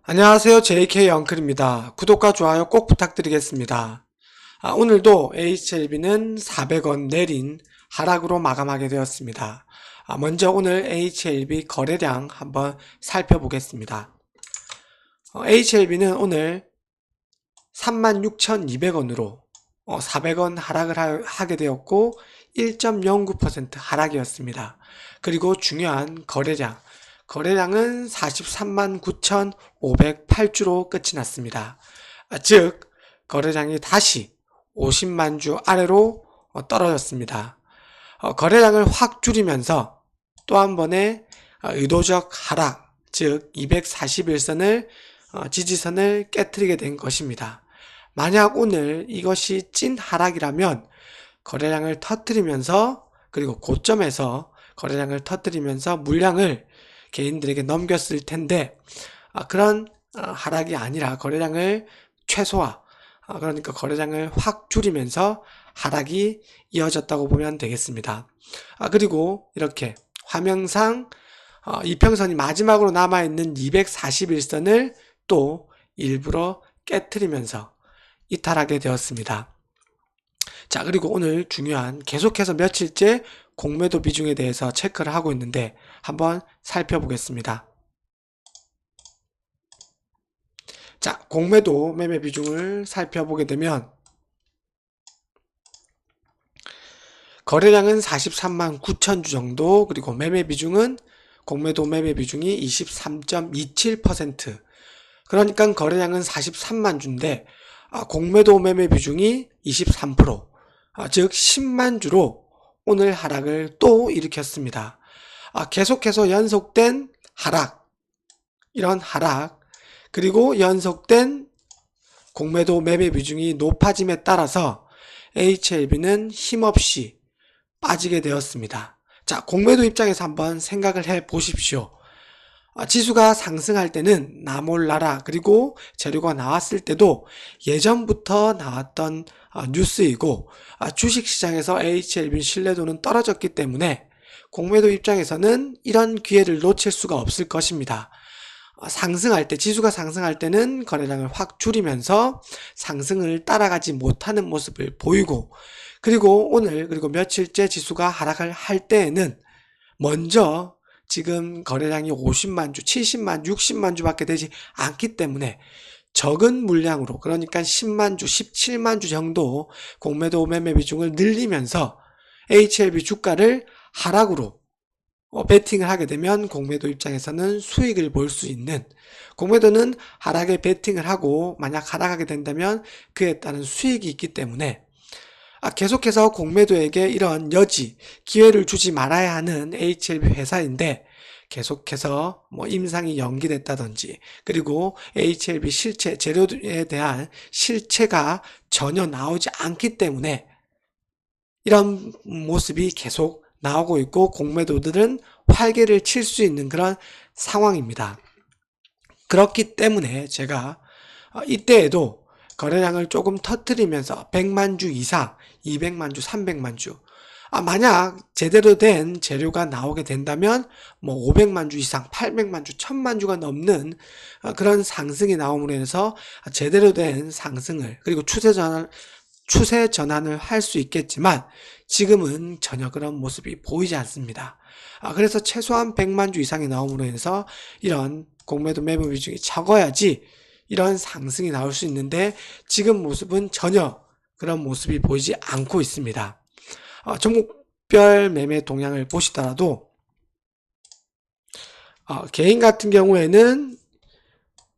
안녕하세요. JK 엉클입니다. 구독과 좋아요 꼭 부탁드리겠습니다. 오늘도 HLB는 400원 내린 하락으로 마감하게 되었습니다. 먼저 오늘 HLB 거래량 한번 살펴보겠습니다. HLB는 오늘 36,200원으로 400원 하락을 하게 되었고 1.09% 하락이었습니다. 그리고 중요한 거래량은 43만 9,508주로 끝이 났습니다. 즉 거래량이 다시 50만 주 아래로 떨어졌습니다. 거래량을 확 줄이면서 또 한 번의 의도적 하락, 즉 241선을 지지선을 깨트리게 된 것입니다. 만약 오늘 이것이 찐 하락이라면 거래량을 터뜨리면서, 그리고 고점에서 거래량을 터뜨리면서 물량을 개인들에게 넘겼을 텐데, 그런 하락이 아니라 거래량을 최소화, 그러니까 거래량을 확 줄이면서 하락이 이어졌다고 보면 되겠습니다. 그리고 이렇게 화면상 이평선이 마지막으로 남아있는 241선을 또 일부러 깨트리면서 이탈하게 되었습니다. 자, 그리고 오늘 중요한 계속해서 며칠째 공매도 비중에 대해서 체크를 하고 있는데 한번 살펴보겠습니다. 자, 공매도 매매 비중을 살펴보게 되면 거래량은 43만 9천 주 정도, 그리고 매매 비중은 공매도 매매 비중이 23.27%. 그러니까 거래량은 43만 주인데 공매도 매매 비중이 23%, 즉 10만 주로 오늘 하락을 또 일으켰습니다. 계속해서 연속된 하락, 이런 하락, 그리고 연속된 공매도 매매 비중이 높아짐에 따라서 HLB는 힘없이 빠지게 되었습니다. 자, 공매도 입장에서 한번 생각을 해 보십시오. 지수가 상승할 때는 나 몰라라, 그리고 재료가 나왔을 때도 예전부터 나왔던 뉴스이고, 주식시장에서 HLB 신뢰도는 떨어졌기 때문에 공매도 입장에서는 이런 기회를 놓칠 수가 없을 것입니다. 상승할 때, 지수가 상승할 때는 거래량을 확 줄이면서 상승을 따라가지 못하는 모습을 보이고, 그리고 오늘, 그리고 며칠째 지수가 하락을 할 때에는 먼저 지금 거래량이 50만 주, 70만 주, 60만 주밖에 되지 않기 때문에 적은 물량으로, 그러니까 10만 주, 17만 주 정도 공매도 매매 비중을 늘리면서 HLB 주가를 하락으로 베팅을 하게 되면 공매도 입장에서는 수익을 볼 수 있는, 공매도는 하락에 베팅을 하고 만약 하락하게 된다면 그에 따른 수익이 있기 때문에 계속해서 공매도에게 이런 여지, 기회를 주지 말아야 하는 HLB 회사인데, 계속해서 임상이 연기됐다든지, 그리고 HLB 실체, 재료에 대한 실체가 전혀 나오지 않기 때문에 이런 모습이 계속 나오고 있고, 공매도들은 활개를 칠 수 있는 그런 상황입니다. 그렇기 때문에 제가 이때에도 거래량을 조금 터뜨리면서 100만 주 이상, 200만 주, 300만 주, 만약 제대로 된 재료가 나오게 된다면 500만 주 이상, 800만 주, 1000만 주가 넘는 그런 상승이 나옴으로 해서 제대로 된 상승을, 그리고 추세 전환을 할 수 있겠지만 지금은 전혀 그런 모습이 보이지 않습니다. 그래서 최소한 100만 주 이상이 나옴으로 해서 이런 공매도 매매 비중이 적어야지 이런 상승이 나올 수 있는데, 지금 모습은 전혀 그런 모습이 보이지 않고 있습니다. 종목별 매매 동향을 보시더라도 개인 같은 경우에는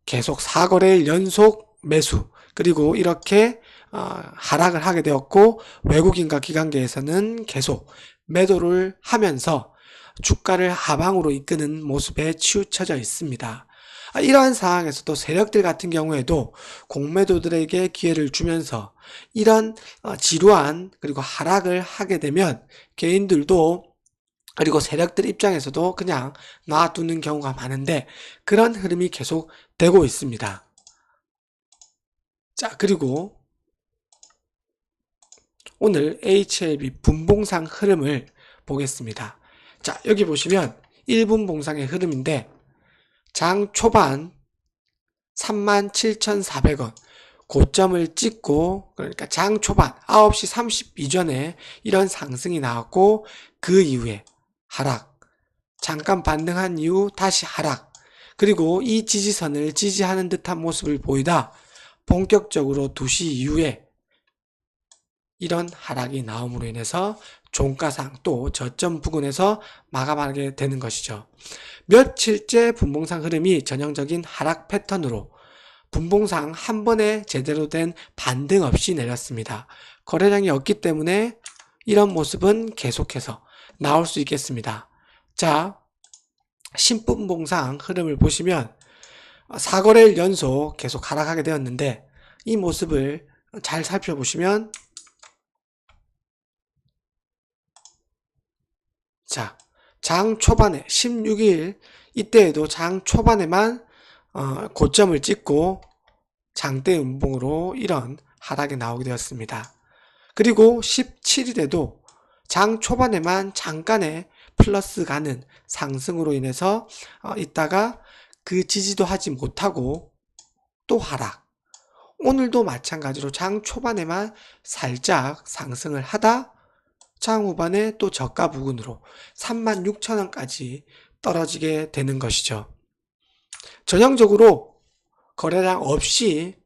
계속 4거래일 연속 매수, 그리고 이렇게 하락을 하게 되었고, 외국인과 기관계에서는 계속 매도를 하면서 주가를 하방으로 이끄는 모습에 치우쳐져 있습니다. 이러한 상황에서도 세력들 같은 경우에도 공매도들에게 기회를 주면서 이런 지루한, 그리고 하락을 하게 되면 개인들도, 그리고 세력들 입장에서도 그냥 놔두는 경우가 많은데, 그런 흐름이 계속 되고 있습니다. 자, 그리고 오늘 HLB 분봉상 흐름을 보겠습니다. 자, 여기 보시면 1분 봉상의 흐름인데, 장 초반 37,400원 고점을 찍고, 그러니까 장 초반 9시 30 이전에 이런 상승이 나왔고, 그 이후에 하락, 잠깐 반등한 이후 다시 하락, 그리고 이 지지선을 지지하는 듯한 모습을 보이다 본격적으로 2시 이후에 이런 하락이 나옴으로 인해서 종가상 또 저점 부근에서 마감하게 되는 것이죠. 며칠째 분봉상 흐름이 전형적인 하락 패턴으로 분봉상 한 번에 제대로 된 반등 없이 내렸습니다. 거래량이 없기 때문에 이런 모습은 계속해서 나올 수 있겠습니다. 자, 신분봉상 흐름을 보시면 4거래일 연속 계속 하락하게 되었는데, 이 모습을 잘 살펴보시면, 자, 장 초반에 16일 이때에도 장 초반에만 고점을 찍고 장대 음봉으로 이런 하락이 나오게 되었습니다. 그리고 17일에도 장 초반에만 잠깐의 플러스 가는 상승으로 인해서 있다가 그 지지도 하지 못하고 또 하락. 오늘도 마찬가지로 장 초반에만 살짝 상승을 하다 장 후반에 또 저가 부근으로 36,000원까지 떨어지게 되는 것이죠. 전형적으로 거래량 없이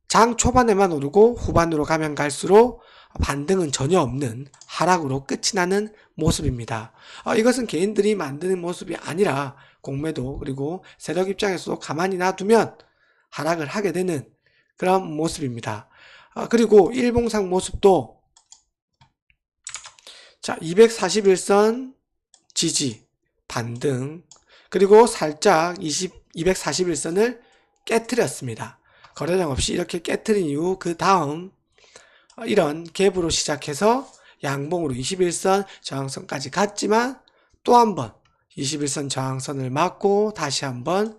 장 초반에만 오르고 후반으로 가면 갈수록 반등은 전혀 없는 하락으로 끝이 나는 모습입니다. 이것은 개인들이 만드는 모습이 아니라 공매도 그리고 세력 입장에서도 가만히 놔두면 하락을 하게 되는 그런 모습입니다. 그리고 일봉상 모습도 자, 241선 지지, 반등, 그리고 살짝 241선을 깨트렸습니다. 거래량 없이 이렇게 깨트린 이후 그 다음 이런 갭으로 시작해서 양봉으로 21선 저항선까지 갔지만 또 한번 21선 저항선을 맞고 다시 한번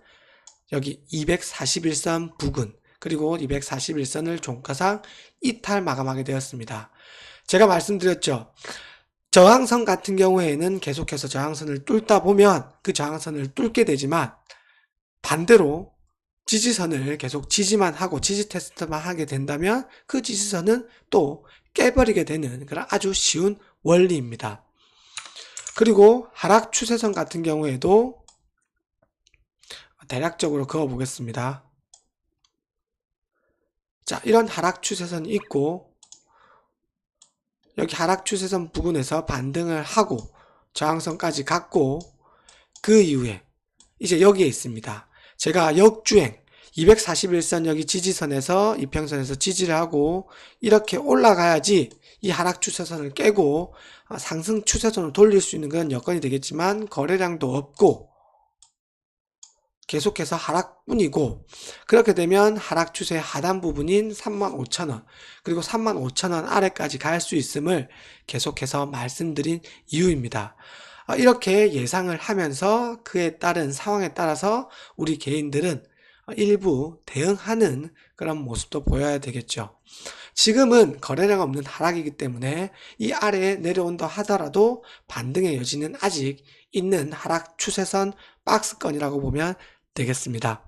여기 241선 부근 그리고 241선을 종가상 이탈 마감하게 되었습니다. 제가 말씀드렸죠. 저항선 같은 경우에는 계속해서 저항선을 뚫다 보면 그 저항선을 뚫게 되지만 반대로 지지선을 계속 지지만 하고 지지 테스트만 하게 된다면 그 지지선은 또 깨버리게 되는 그런 아주 쉬운 원리입니다. 그리고 하락 추세선 같은 경우에도 대략적으로 그어보겠습니다. 자, 이런 하락 추세선이 있고 여기 하락 추세선 부근에서 반등을 하고 저항선까지 갔고 그 이후에 이제 여기에 있습니다. 제가 역주행 241선 여기 지지선에서 이평선에서 지지를 하고 이렇게 올라가야지 이 하락 추세선을 깨고 상승 추세선을 돌릴 수 있는 그런 여건이 되겠지만 거래량도 없고 계속해서 하락뿐이고 그렇게 되면 하락 추세의 하단 부분인 35,000원 그리고 35,000원 아래까지 갈 수 있음을 계속해서 말씀드린 이유입니다. 이렇게 예상을 하면서 그에 따른 상황에 따라서 우리 개인들은 일부 대응하는 그런 모습도 보여야 되겠죠. 지금은 거래량 없는 하락이기 때문에 이 아래에 내려온다 하더라도 반등의 여지는 아직 있는 하락 추세선 박스권이라고 보면 되겠습니다.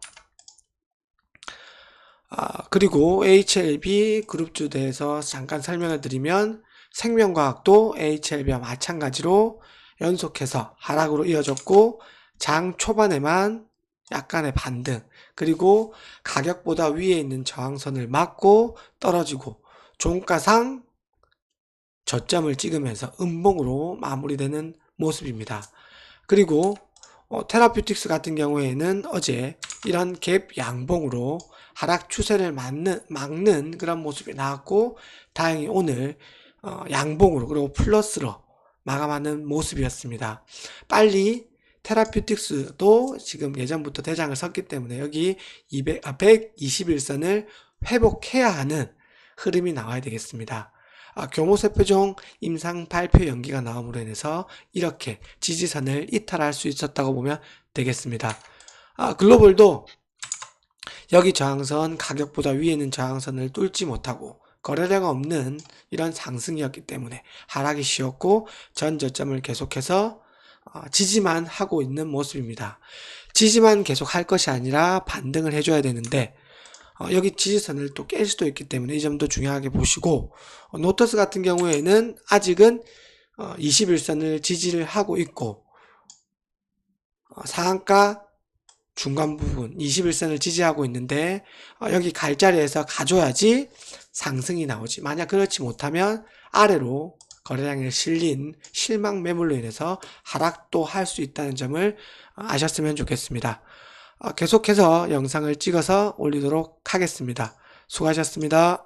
그리고 HLB 그룹주에 대해서 잠깐 설명을 드리면 생명과학도 HLB와 마찬가지로 연속해서 하락으로 이어졌고 장 초반에만 약간의 반등 그리고 가격보다 위에 있는 저항선을 맞고 떨어지고 종가상 저점을 찍으면서 음봉으로 마무리되는 모습입니다. 그리고 테라퓨틱스 같은 경우에는 어제 이런 갭 양봉으로 하락 추세를 막는 그런 모습이 나왔고 다행히 오늘 양봉으로 그리고 플러스로 마감하는 모습이었습니다. 빨리 테라퓨틱스도 지금 예전부터 대장을 섰기 때문에 여기 121선을 회복해야 하는 흐름이 나와야 되겠습니다. 교모세표종 임상 발표 연기가 나옴으로 인해서 이렇게 지지선을 이탈할 수 있었다고 보면 되겠습니다. 글로벌도 여기 저항선 가격보다 위에 있는 저항선을 뚫지 못하고 거래량 없는 이런 상승이었기 때문에 하락이 쉬웠고 전 저점을 계속해서 지지만 하고 있는 모습입니다. 지지만 계속 할 것이 아니라 반등을 해줘야 되는데 여기 지지선을 또 깰 수도 있기 때문에 이 점도 중요하게 보시고, 노터스 같은 경우에는 아직은 21선을 지지를 하고 있고, 상한가 중간 부분 21선을 지지하고 있는데 여기 갈 자리에서 가줘야지 상승이 나오지. 만약 그렇지 못하면 아래로 거래량이 실린 실망 매물로 인해서 하락도 할 수 있다는 점을 아셨으면 좋겠습니다. 계속해서 영상을 찍어서 올리도록 하겠습니다. 수고하셨습니다.